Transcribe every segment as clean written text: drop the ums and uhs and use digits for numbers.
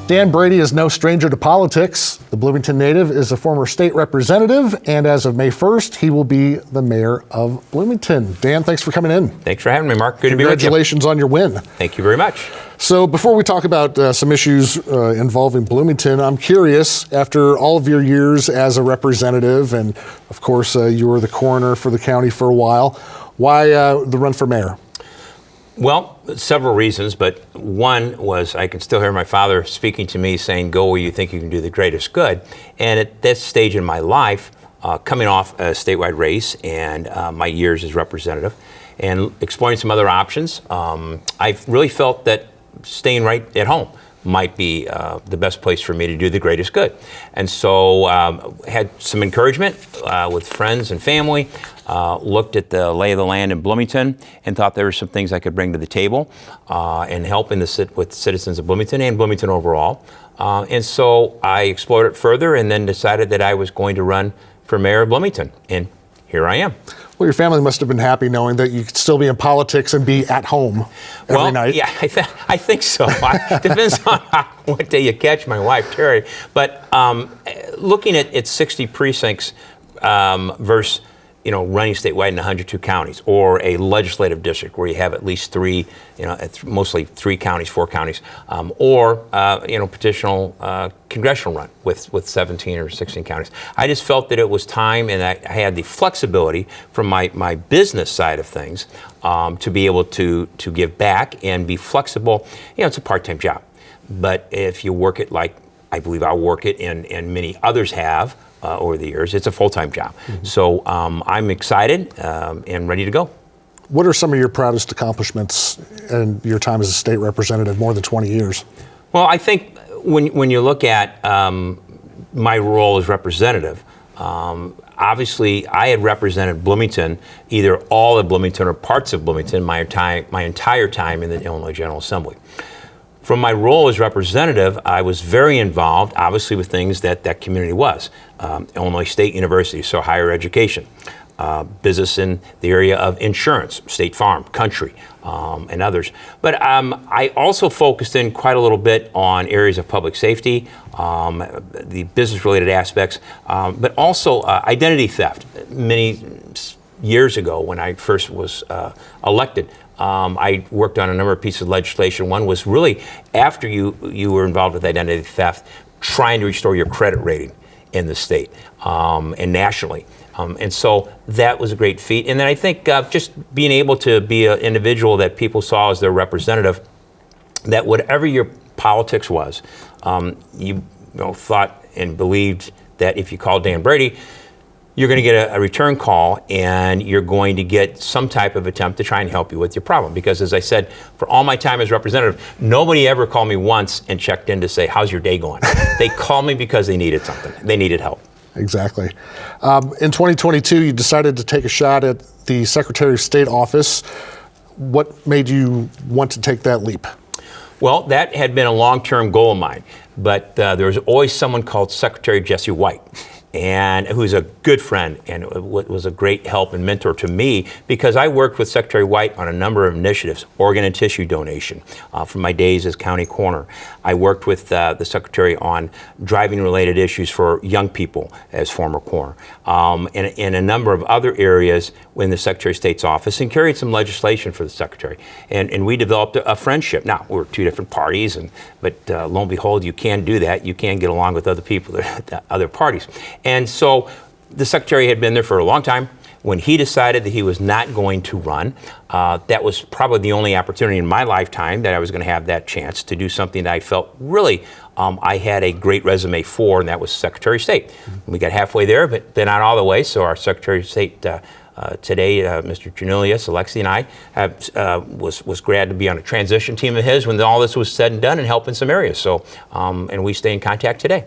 Dan Brady is no stranger to politics. The Bloomington native is a former state representative, and as of May 1st, he will be the mayor of Bloomington. Dan, thanks for coming in. Thanks for having me, Mark. Good to be with you. Congratulations on your win. Thank you very much. So before we talk about some issues involving Bloomington, I'm curious, after all of your years as a representative, and of course you were the coroner for the county for a while, why the run for mayor? Well, several reasons, but one was I can still hear my father speaking to me saying, go where you think you can do the greatest good. And at this stage in my life, coming off a statewide race and my years as representative and exploring some other options, I've really felt that staying right at home might be the best place for me to do the greatest good. And so had some encouragement with friends and family, looked at the lay of the land in Bloomington and thought there were some things I could bring to the table and help with citizens of Bloomington and Bloomington overall. And so I explored it further and then decided that I was going to run for mayor of Bloomington. And here I am. Well, your family must have been happy knowing that you could still be in politics and be at home every night. Yeah, I think so. Depends on what day you catch my wife, Terry. But looking at 60 precincts versus running statewide in 102 counties, or a legislative district where you have at least three, it's mostly 3 counties, 4 counties, or petitional congressional run with 17 or 16 counties. I just felt that it was time, and I had the flexibility from my business side of things to be able to give back and be flexible. It's a part-time job, but if you work it like I believe I'll work it, and many others have over the years, it's a full-time job. Mm-hmm. So I'm excited and ready to go. What are some of your proudest accomplishments in your time as a state representative, more than 20 years? Well, I think when you look at my role as representative, obviously I had represented Bloomington, either all of Bloomington or parts of Bloomington, my entire time in the Illinois General Assembly. From my role as representative, I was very involved, obviously, with things that community was. Illinois State University, so higher education. Business in the area of insurance, State Farm, Country, and others. But I also focused in quite a little bit on areas of public safety, the business-related aspects, but also identity theft. Many years ago, when I first was elected, I worked on a number of pieces of legislation. One was really after you were involved with identity theft, trying to restore your credit rating in the state and nationally. And so that was a great feat. And then I think just being able to be an individual that people saw as their representative, that whatever your politics was, you thought and believed that if you called Dan Brady, you're going to get a return call and you're going to get some type of attempt to try and help you with your problem. Because as I said, for all my time as representative, nobody ever called me once and checked in to say, how's your day going? They called me because they needed something. They needed help. Exactly. In 2022, you decided to take a shot at the Secretary of State office. What made you want to take that leap? Well, that had been a long-term goal of mine, but there was always someone called Secretary Jesse White, and who's a good friend and was a great help and mentor to me, because I worked with Secretary White on a number of initiatives, organ and tissue donation from my days as county coroner. I worked with the Secretary on driving-related issues for young people as former coroner, and in a number of other areas in the Secretary of State's office, and carried some legislation for the Secretary. And we developed a friendship. Now, we're 2 different parties, but lo and behold, you can do that. You can get along with other people, the other parties. And so the Secretary had been there for a long time. When he decided that he was not going to run, that was probably the only opportunity in my lifetime that I was going to have that chance to do something that I felt really I had a great resume for, and that was Secretary of State. Mm-hmm. We got halfway there, but not all the way. So our Secretary of State today, Mr. Janelius, Alexi, and I was glad to be on a transition team of his when all this was said and done and help in some areas. So, and we stay in contact today.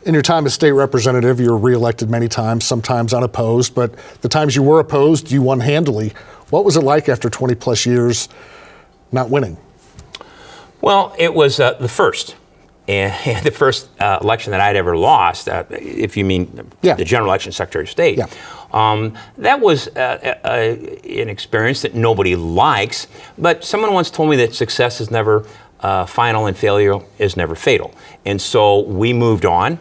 In your time as state representative, you were reelected many times, sometimes unopposed, but the times you were opposed, you won handily. What was it like after 20 plus years not winning? Well, it was the first. And the first election that I'd ever lost, if you mean the general election Secretary of State, that was an experience that nobody likes. But someone once told me that success is never final and failure is never fatal. And so we moved on.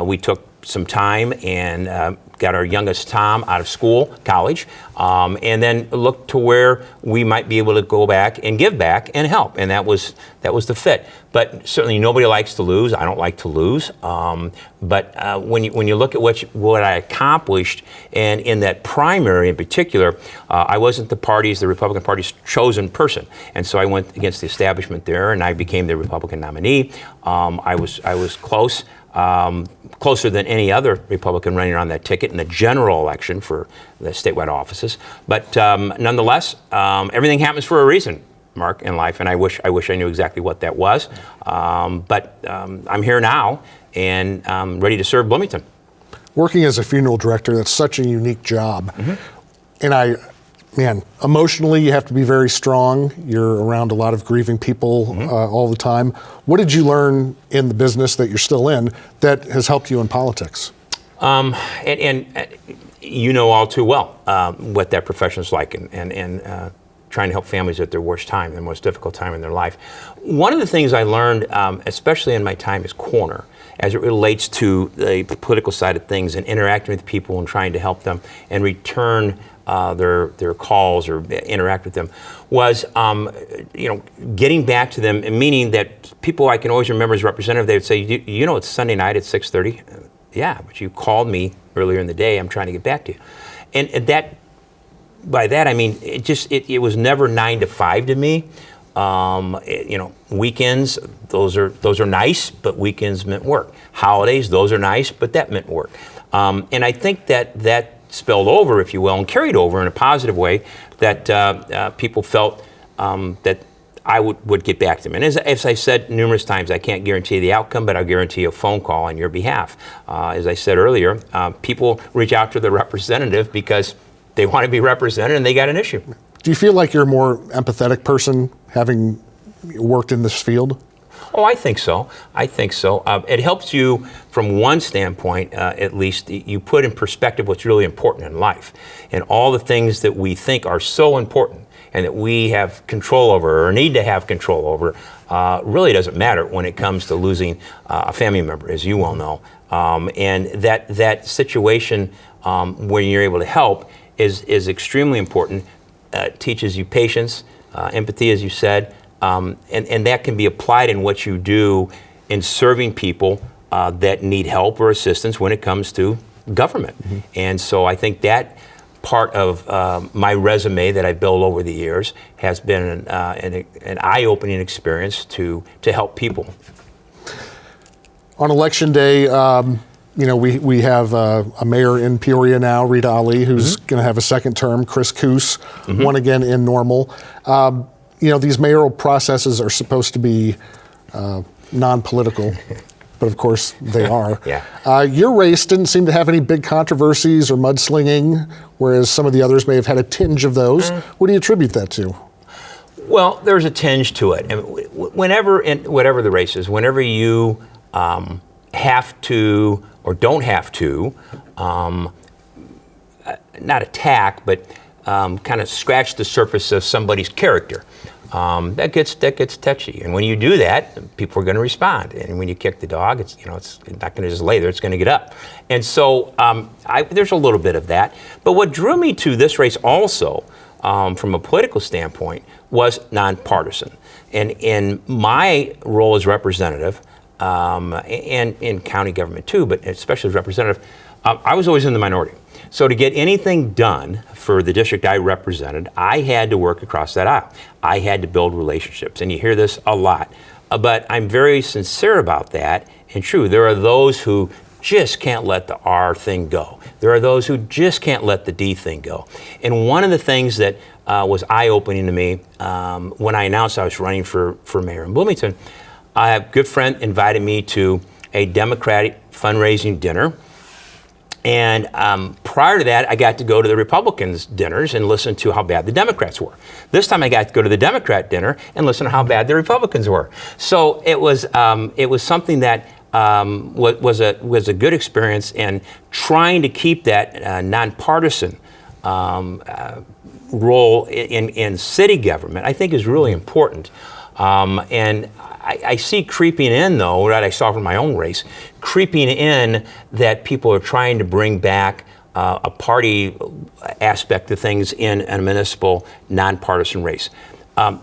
We took some time and got our youngest Tom out of school, college, and then looked to where we might be able to go back and give back and help. And that was the fit. But certainly nobody likes to lose. I don't like to lose. But when you look at what I accomplished, and in that primary in particular, I wasn't the Republican Party's chosen person. And so I went against the establishment there, and I became the Republican nominee. I was close. Closer than any other Republican running on that ticket in the general election for the statewide offices. But nonetheless, everything happens for a reason, Mark, in life, and I wish I knew exactly what that was. But I'm here now and ready to serve Bloomington. Working as a funeral director, that's such a unique job. And emotionally, you have to be very strong. You're around a lot of grieving people all the time. What did you learn in the business that you're still in that has helped you in politics? And you know all too well what that profession is like, and trying to help families at their worst time, their most difficult time in their life. One of the things I learned, especially in my time as coroner, as it relates to the political side of things and interacting with people and trying to help them and return their calls or interact with them, was getting back to them, and meaning that people I can always remember as representative, they would say, it's Sunday night at 6:30. Yeah, but you called me earlier in the day. I'm trying to get back to you. And that, by that I mean it was never 9 to 5 to me. Weekends, those are nice, but weekends meant work. Holidays, those are nice, but that meant work. And I think that spilled over, if you will, and carried over in a positive way, that people felt that I would get back to them. And as I said numerous times, I can't guarantee the outcome, but I'll guarantee a phone call on your behalf. As I said earlier, people reach out to the representative because they want to be represented and they got an issue. Do you feel like you're a more empathetic person having worked in this field? Oh, I think so. It helps you from one standpoint, at least. You put in perspective what's really important in life, and all the things that we think are so important and that we have control over or need to have control over really doesn't matter when it comes to losing a family member, as you well know. And that situation where you're able to help is extremely important. Teaches you patience, empathy, as you said. And that can be applied in what you do in serving people that need help or assistance when it comes to government. And so I think that part of my resume that I've built over the years has been an eye-opening experience to help people. On Election Day, we have a mayor in Peoria now, Rita Ali, who's going to have a second term. Chris Coos won again in Normal. These mayoral processes are supposed to be non-political, but of course they are. Yeah. Your race didn't seem to have any big controversies or mudslinging, whereas some of the others may have had a tinge of those. What do you attribute that to? Well, there's a tinge to it. And whenever, in whatever the race is, whenever you have to or don't have to, not attack, but kind of scratch the surface of somebody's character. That gets touchy, and when you do that, people are going to respond. And when you kick the dog, it's not going to just lay there; it's going to get up. And so there's a little bit of that. But what drew me to this race also, from a political standpoint, was nonpartisan. And in my role as representative, and in county government too, but especially as representative, I was always in the minority. So to get anything done for the district I represented, I had to work across that aisle. I had to build relationships, and you hear this a lot. But I'm very sincere about that, and true, there are those who just can't let the R thing go. There are those who just can't let the D thing go. And one of the things that was eye-opening to me when I announced I was running for mayor in Bloomington, a good friend invited me to a Democratic fundraising dinner. And prior to that, I got to go to the Republicans' dinners and listen to how bad the Democrats were. This time I got to go to the Democrat dinner and listen to how bad the Republicans were. So it was something that was a good experience, and trying to keep that nonpartisan role in city government, I think, is really important. And I see creeping in, though, that I saw from my own race, creeping in that people are trying to bring back a party aspect of things in a municipal, nonpartisan race.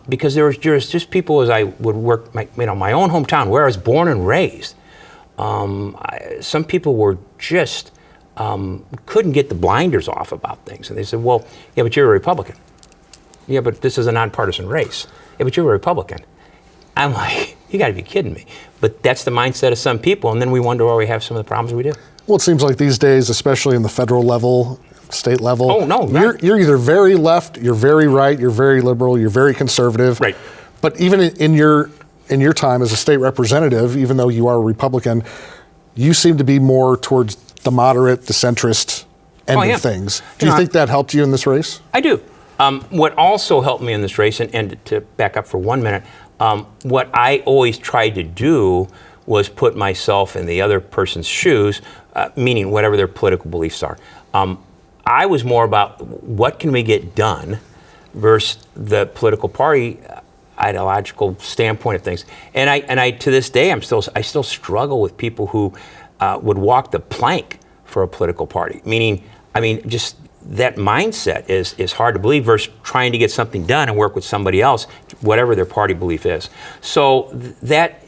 Because there's just people, as I would work, my own hometown, where I was born and raised, some people were just couldn't get the blinders off about things. And they said, well, yeah, but you're a Republican. Yeah, but this is a nonpartisan race. Yeah, but you're a Republican. I'm like, you got to be kidding me. But that's the mindset of some people, and then we wonder why we have some of the problems we do. Well, it seems like these days, especially in the federal level, state level, Oh, no, right. you're either very left, you're very right, you're very liberal, you're very conservative. Right. But even in your time as a state representative, even though you are a Republican, you seem to be more towards the moderate, the centrist end of things. Do you think that helped you in this race? I do. What also helped me in this race, and to back up for 1 minute, what I always tried to do was put myself in the other person's shoes, meaning whatever their political beliefs are. I was more about what can we get done versus the political party ideological standpoint of things. And I to this day, I still struggle with people who would walk the plank for a political party. Meaning, just that mindset is hard to believe versus trying to get something done and work with somebody else, whatever their party belief is. So that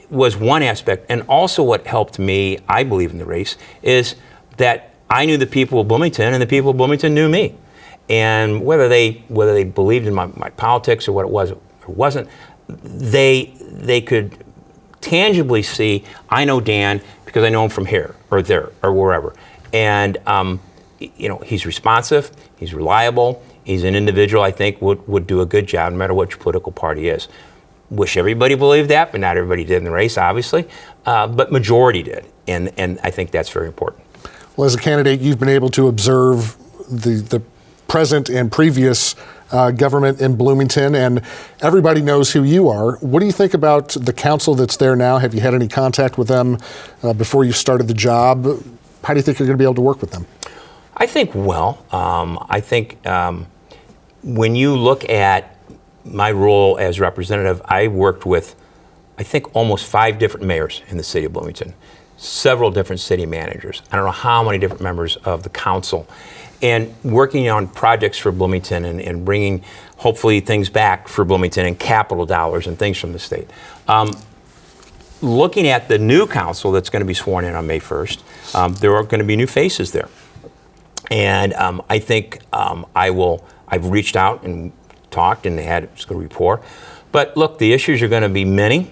was one aspect. And also what helped me, I believe, in the race is that I knew the people of Bloomington and the people of Bloomington knew me. And whether they believed in my politics or what it was or wasn't, they could tangibly see, I know Dan because I know him from here or there or wherever. And he's responsive, he's reliable, he's an individual I think would do a good job no matter which political party is. Wish everybody believed that, but not everybody did in the race, obviously. But majority did, and I think that's very important. Well, as a candidate, you've been able to observe the present and previous government in Bloomington, and everybody knows who you are. What do you think about the council that's there now? Have you had any contact with them before you started the job? How do you think you're going to be able to work with them? I think well. I think when you look at my role as representative, I worked with, I think, almost 5 different mayors in the city of Bloomington, several different city managers. I don't know how many different members of the council, and working on projects for Bloomington and bringing, hopefully, things back for Bloomington and capital dollars and things from the state. Looking at the new council that's going to be sworn in on May 1st, there are going to be new faces there. And I think I've reached out and talked and had a good rapport. But look, the issues are going to be many,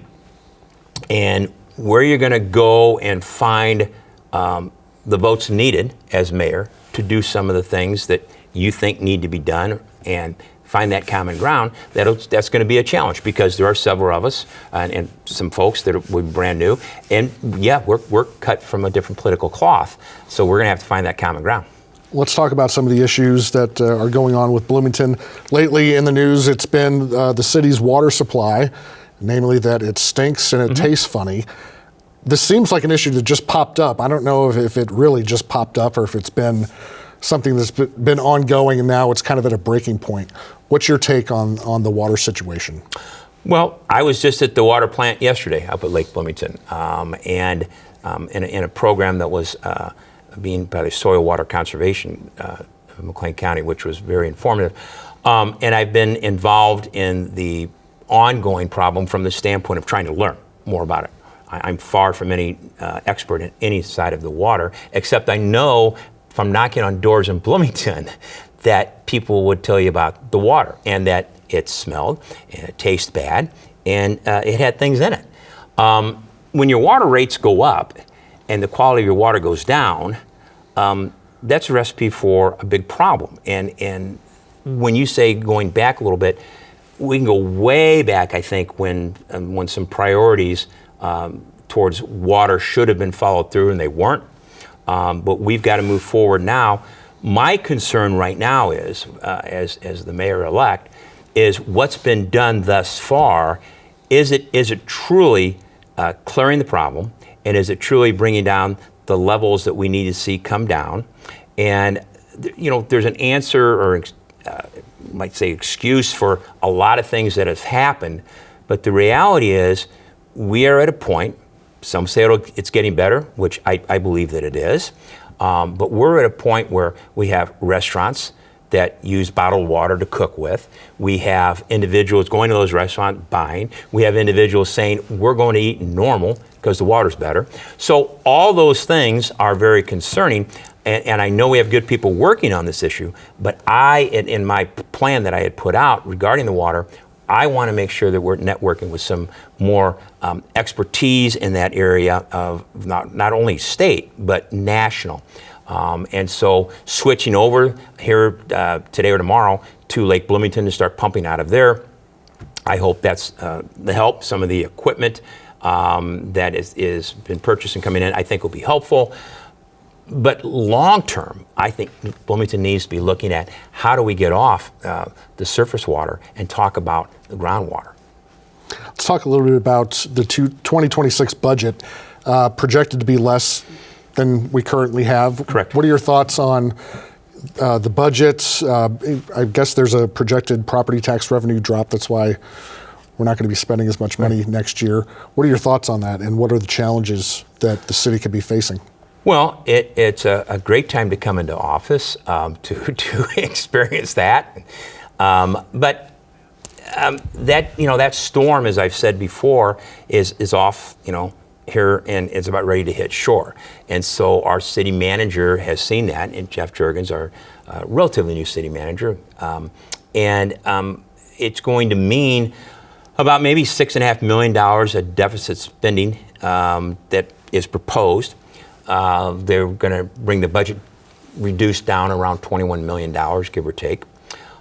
and where you're going to go and find the votes needed as mayor to do some of the things that you think need to be done and find that common ground, that's going to be a challenge because there are several of us and some folks that will be brand new. And yeah, we're cut from a different political cloth, so we're going to have to find that common ground. Let's talk about some of the issues that are going on with Bloomington. Lately in the news, it's been the city's water supply, namely that it stinks and it tastes funny. This seems like an issue that just popped up. I don't know if it really just popped up or if it's been something that's been ongoing and now it's kind of at a breaking point. What's your take on the water situation? Well, I was just at the water plant yesterday up at Lake Bloomington, and in a program that was being by the Soil Water Conservation of McLean County, which was very informative. And I've been involved in the ongoing problem from the standpoint of trying to learn more about it. I'm far from any expert in any side of the water, except I know from knocking on doors in Bloomington that people would tell you about the water and that it smelled and it tastes bad and it had things in it. When your water rates go up and the quality of your water goes down, that's a recipe for a big problem. And when you say going back a little bit, we can go way back, I think, when some priorities towards water should have been followed through and they weren't. But we've got to move forward now. My concern right now is, as the mayor-elect, is what's been done thus far. Is it truly clearing the problem, and is it truly bringing down the levels that we need to see come down? And there's an answer or might say excuse for a lot of things that have happened, But the reality is, we are at a point, some say it's getting better, which I believe that it is, but we're at a point where we have restaurants that use bottled water to cook with. We have individuals going to those restaurants buying. We have individuals saying, we're going to eat normal because the water's better. So all those things are very concerning. And I know we have good people working on this issue, but in my plan that I had put out regarding the water, I want to make sure that we're networking with some more expertise in that area of not only state, but national. And so switching over here today or tomorrow to Lake Bloomington to start pumping out of there, I hope that's the help. Some of the equipment that is been purchased and coming in, I think will be helpful. But long term, I think Bloomington needs to be looking at how do we get off the surface water and talk about the groundwater. Let's talk a little bit about the 2026 budget, projected to be less than we currently have. Correct. What are your thoughts on the budget? I guess there's a projected property tax revenue drop. That's why we're not going to be spending as much money next year. What are your thoughts on that, and what are the challenges that the city could be facing? Well, it's a great time to come into office to experience that. But that storm, as I've said before, is off, here, and it's about ready to hit shore. And so our city manager has seen that, and Jeff Jurgens, our relatively new city manager, and it's going to mean about maybe $6.5 million of deficit spending that is proposed. They're going to bring the budget reduced down around $21 million, give or take.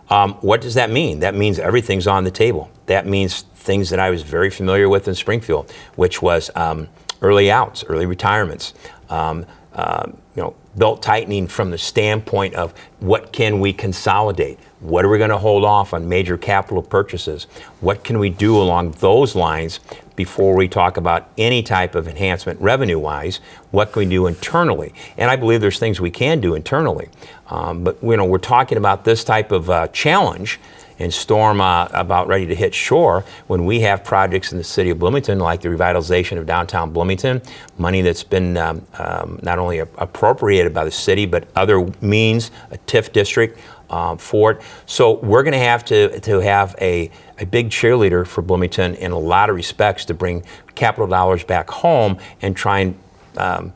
What does that mean? That means everything's on the table. That means things that I was very familiar with in Springfield, which was early outs, early retirements, belt tightening from the standpoint of what can we consolidate? What are we going to hold off on major capital purchases? What can we do along those lines before we talk about any type of enhancement revenue-wise? What can we do internally? And I believe there's things we can do internally. But we're talking about this type of challenge and storm about ready to hit shore when we have projects in the city of Bloomington like the revitalization of downtown Bloomington, money that's been not only appropriated by the city but other means, a TIF district for it. So we're going to have a big cheerleader for Bloomington in a lot of respects to bring capital dollars back home and try and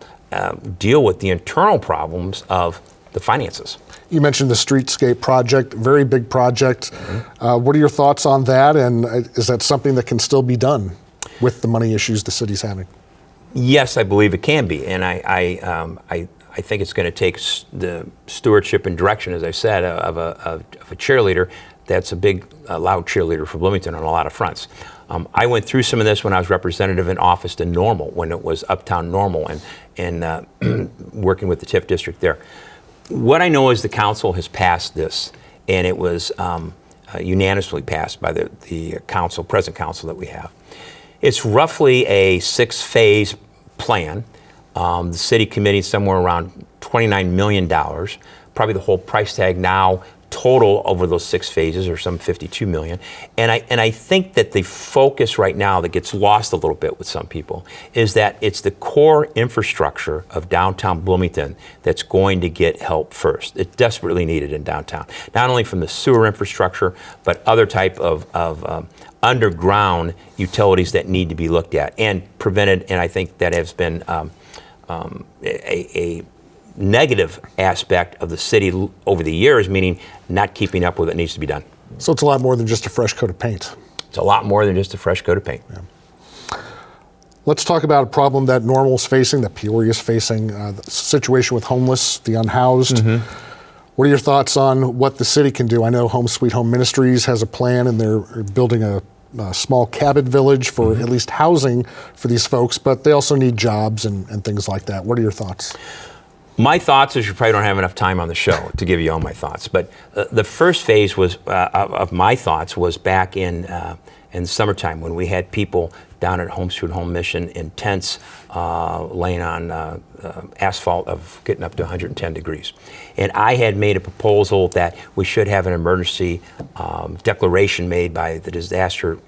deal with the internal problems of the finances. You mentioned the streetscape project, very big project. Mm-hmm. What are your thoughts on that, and is that something that can still be done with the money issues the city's having? Yes, I believe it can be, and I think it's going to take the stewardship and direction, as I said, of a cheerleader that's a big, loud cheerleader for Bloomington on a lot of fronts. I went through some of this when I was representative in office to Normal, when it was Uptown Normal, and working with the TIF district there. What I know is the council has passed this, and it was unanimously passed by the council, present council that we have. It's roughly a 6-phase plan. The city committing somewhere around $29 million. Probably the whole price tag now total over those 6 phases, or some $52 million. And I think that the focus right now that gets lost a little bit with some people is that it's the core infrastructure of downtown Bloomington that's going to get help first. It's desperately needed in downtown, not only from the sewer infrastructure, but other type of underground utilities that need to be looked at and prevented. And I think that has been a negative aspect of the city over the years, meaning not keeping up with what needs to be done. So it's a lot more than just a fresh coat of paint. It's a lot more than just a fresh coat of paint. Yeah. Let's talk about a problem that Normal's facing, that Peoria's facing, the situation with homeless, the unhoused. Mm-hmm. What are your thoughts on what the city can do? I know Home Sweet Home Ministries has a plan, and they're building a small cabin village for at least housing for these folks, but they also need jobs and things like that. What are your thoughts? My thoughts is you probably don't have enough time on the show to give you all my thoughts, but the first phase was of my thoughts was back in the summertime when we had people down at Home Sweet Home Mission in tents laying on asphalt of getting up to 110 degrees. And I had made a proposal that we should have an emergency declaration made by the disaster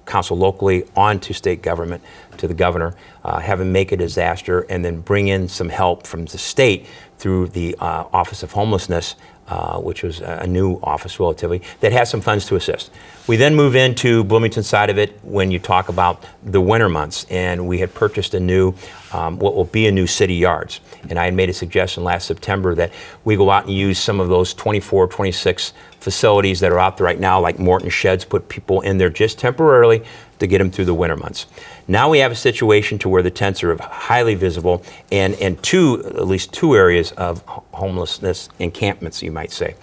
council locally, on to state government, to the governor, have him make a disaster, and then bring in some help from the state through the Office of Homelessness, which was a new office relatively, that has some funds to assist. We then move into Bloomington side of it when you talk about the winter months, and we had purchased a new, what will be a new city yards. And I had made a suggestion last September that we go out and use some of those 24, 26 facilities that are out there right now, like Morton Sheds, put people in there just temporarily to get them through the winter months. Now we have a situation to where the tents are highly visible, and at least two areas of homelessness encampments, you might say.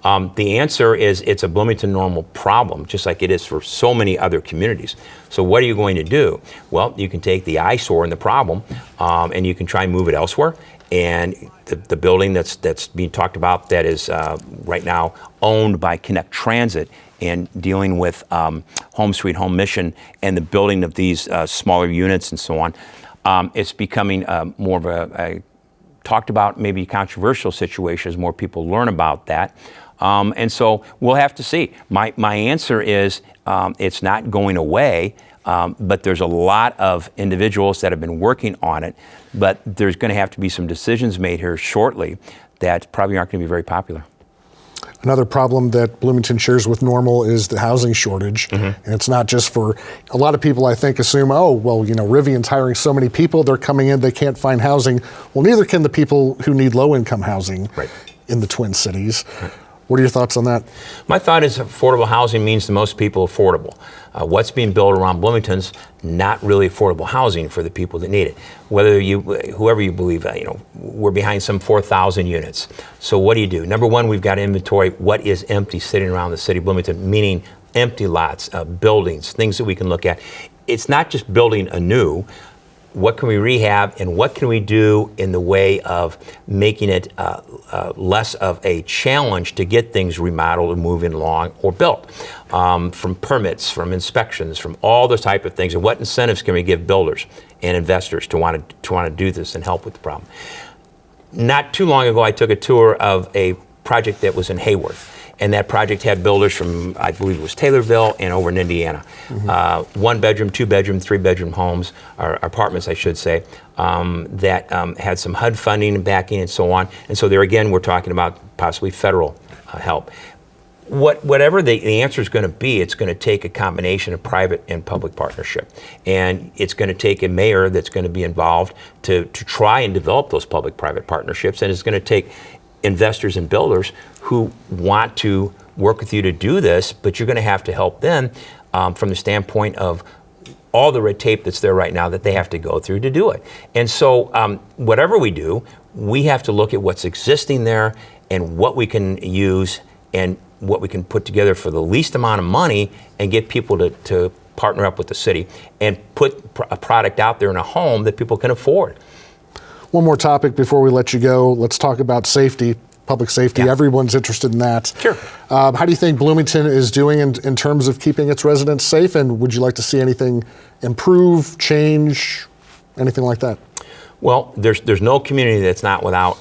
The answer is it's a Bloomington normal problem, just like it is for so many other communities. So what are you going to do? Well, you can take the eyesore and the problem, and you can try and move it elsewhere. And the building that's being talked about that is right now owned by Connect Transit and dealing with Home Sweet Home Mission and the building of these smaller units and so on, it's becoming more of a talked about, maybe controversial situation as more people learn about that. And so we'll have to see. My answer is it's not going away, but there's a lot of individuals that have been working on it, but there's going to have to be some decisions made here shortly that probably aren't going to be very popular. Another problem that Bloomington shares with Normal is the housing shortage. And it's not just for, a lot of people I think assume, oh, well, Rivian's hiring so many people, they're coming in, they can't find housing. Well, neither can the people who need low-income housing in the Twin Cities. What are your thoughts on that? My thought is affordable housing means to most people affordable. What's being built around Bloomington's not really affordable housing for the people that need it. Whoever you believe, we're behind some 4,000 units. So what do? Number one, we've got to inventory what is empty sitting around the city of Bloomington, meaning empty lots, buildings, things that we can look at. It's not just building anew. What can we rehab, and what can we do in the way of making it less of a challenge to get things remodeled and moving along or built? From permits, from inspections, from all those type of things, and what incentives can we give builders and investors to want to do this and help with the problem? Not too long ago, I took a tour of a project that was in Hayworth. And that project had builders from, I believe it was Taylorville and over in Indiana. 1 bedroom, 2 bedroom, 3 bedroom homes, or apartments, I should say, that had some HUD funding and backing and so on. And so there again, we're talking about possibly federal help. Whatever the answer is going to be, it's going to take a combination of private and public partnership. And it's going to take a mayor that's going to be involved to try and develop those public-private partnerships. And it's going to take investors and builders who want to work with you to do this, but you're going to have to help them from the standpoint of all the red tape that's there right now that they have to go through to do it. And so whatever we do, we have to look at what's existing there and what we can use and what we can put together for the least amount of money and get people to partner up with the city and put a product out there in a home that people can afford. One more topic before we let you go. Let's talk about safety, public safety. Yeah. Everyone's interested in that. Sure. How do you think Bloomington is doing in terms of keeping its residents safe? And would you like to see anything improve, change, anything like that? Well, there's no community that's not without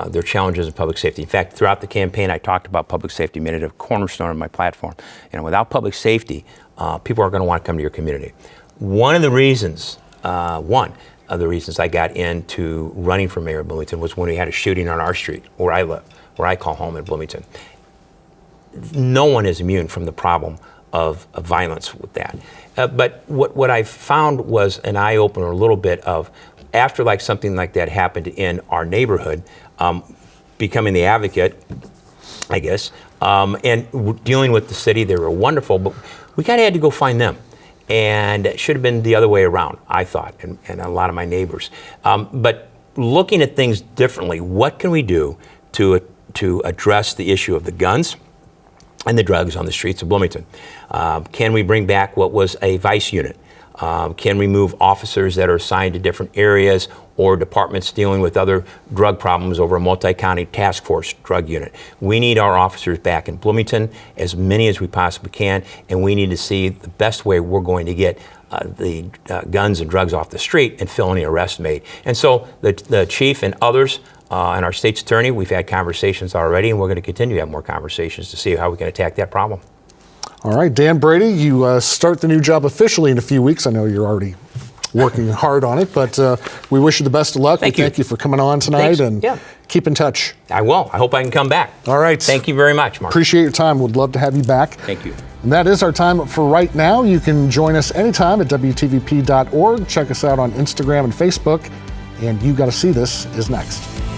their challenges in public safety. In fact, throughout the campaign, I talked about public safety, made it a cornerstone of my platform. And without public safety, people are going to want to come to your community. One of the reasons I got into running for mayor of Bloomington was when we had a shooting on our street, where I live, where I call home in Bloomington. No one is immune from the problem of violence with that. But what I found was an eye-opener a little bit of, after something like that happened in our neighborhood, becoming the advocate, I guess, and dealing with the city. They were wonderful, but we kind of had to go find them. And it should have been the other way around, I thought, and a lot of my neighbors. But looking at things differently, what can we do to address the issue of the guns and the drugs on the streets of Bloomington? Can we bring back what was a vice unit? Can we move officers that are assigned to different areas or departments dealing with other drug problems over a multi-county task force drug unit? We need our officers back in Bloomington, as many as we possibly can, and we need to see the best way we're going to get the guns and drugs off the street and felony arrests made. And so the chief and others and our state's attorney, we've had conversations already, and we're going to continue to have more conversations to see how we can attack that problem. All right, Dan Brady, you start the new job officially in a few weeks. I know you're already working hard on it, but we wish you the best of luck. Thank you. Thank you for coming on tonight, Thanks. and keep in touch. I will. I hope I can come back. All right. Thank you very much, Mark. Appreciate your time. Would love to have you back. Thank you. And that is our time for right now. You can join us anytime at WTVP.org. Check us out on Instagram and Facebook. And You Gotta See This is next.